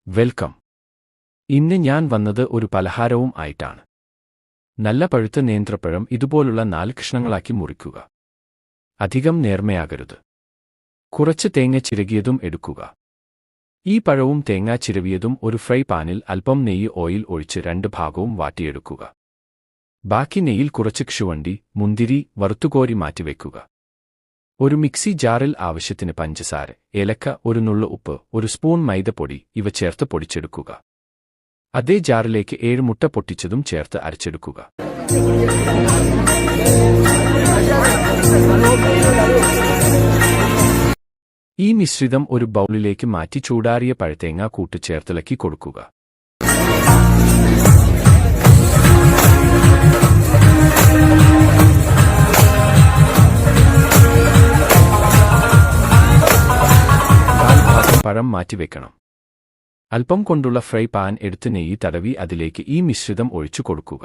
Welcome. ഇന്ന് ഞാൻ വന്നത് ഒരു പലഹാരവും ആയിട്ടാണ്. നല്ല പഴുത്ത നേന്ത്രപ്പഴം ഇതുപോലുള്ള 4 കഷ്ണങ്ങളാക്കി മുറിക്കുക. അധികം നേർമയാകരുത്. കുറച്ച് തേങ്ങ ചിരകിയതും എടുക്കുക. ഈ പഴവും തേങ്ങ ചിരവിയതും ഒരു ഫ്രൈ പാനിൽ അല്പം നെയ്യ് ഓയിൽ ഒഴിച്ച് 2 ഭാഗവും വാട്ടിയെടുക്കുക. ബാക്കി നെയ്യിൽ കുറച്ച് കശുവണ്ടി, മുന്തിരി വറുത്തുകോരി മാറ്റിവെക്കുക. ഒരു മിക്സി ജാറിൽ ആവശ്യത്തിന് പഞ്ചസാര, ഏലക്ക, ഒരു നുള്ളു ഉപ്പ്, ഒരു സ്പൂൺ മൈദപ്പൊടി ഇവ ചേർത്ത് പൊടിച്ചെടുക്കുക. അതേ ജാറിലേക്ക് 7 മുട്ട പൊട്ടിച്ചതും ചേർത്ത് അരച്ചെടുക്കുക. ഈ മിശ്രിതം ഒരു ബൗളിലേക്ക് മാറ്റി ചൂടാറിയ പഴത്തേങ്ങ കൂട്ട് ചേർത്തിളക്കി കൊടുക്കുക. പഴം മാറ്റിവെക്കണം. അല്പം കൊണ്ടുള്ള ഫ്രൈ പാൻ എടുത്ത് നെയ്യ് തടവി അതിലേക്ക് ഈ മിശ്രിതം ഒഴിച്ചു കൊടുക്കുക.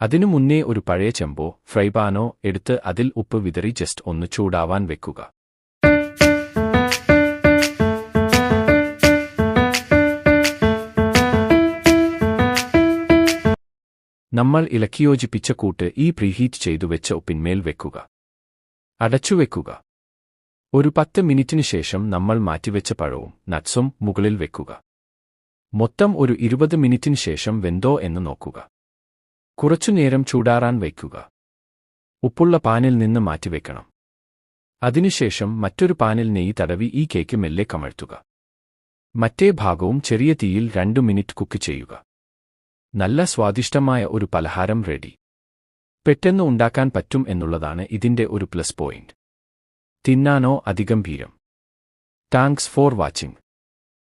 അതിനു മുന്നേ ഒരു പഴയ ചെമ്പോ ഫ്രൈ പാനോ എടുത്ത് അതിൽ ഉപ്പ് വിതറി ജസ്റ്റ് ഒന്ന് ചൂടാവാൻ വെക്കുക. നമ്മൾ ഇളക്കിയോജിപ്പിച്ച കൂട്ട് ഈ പ്രീഹീറ്റ് ചെയ്തു വെച്ച ഉപ്പിന്മേൽ വെക്കുക. അടച്ചുവെക്കുക. ഒരു 10 മിനിറ്റിനു ശേഷം നമ്മൾ മാറ്റിവെച്ച പഴവും നട്ട്സും മുകളിൽ വെക്കുക. മൊത്തം ഒരു 20 മിനിറ്റിനു ശേഷം വെന്തോ എന്ന് നോക്കുക. കുറച്ചുനേരം ചൂടാറാൻ വയ്ക്കുക. ഉപ്പുള്ള പാനിൽ നിന്ന് മാറ്റിവെക്കണം. അതിനുശേഷം മറ്റൊരു പാനിൽ നെയ്യ് തടവി ഈ കേക്ക് മെല്ലെ കമഴ്ത്തുക. മറ്റേ ഭാഗവും ചെറിയ തീയിൽ 2 മിനിറ്റ് കുക്ക് ചെയ്യുക. നല്ല സ്വാദിഷ്ടമായ ഒരു പലഹാരം റെഡി. പെട്ടെന്ന് ഉണ്ടാക്കാൻ പറ്റും എന്നുള്ളതാണ് ഇതിന്റെ ഒരു പ്ലസ് പോയിന്റ്. തിന്നാനോ അതിഗംഭീരം. Thanks for watching.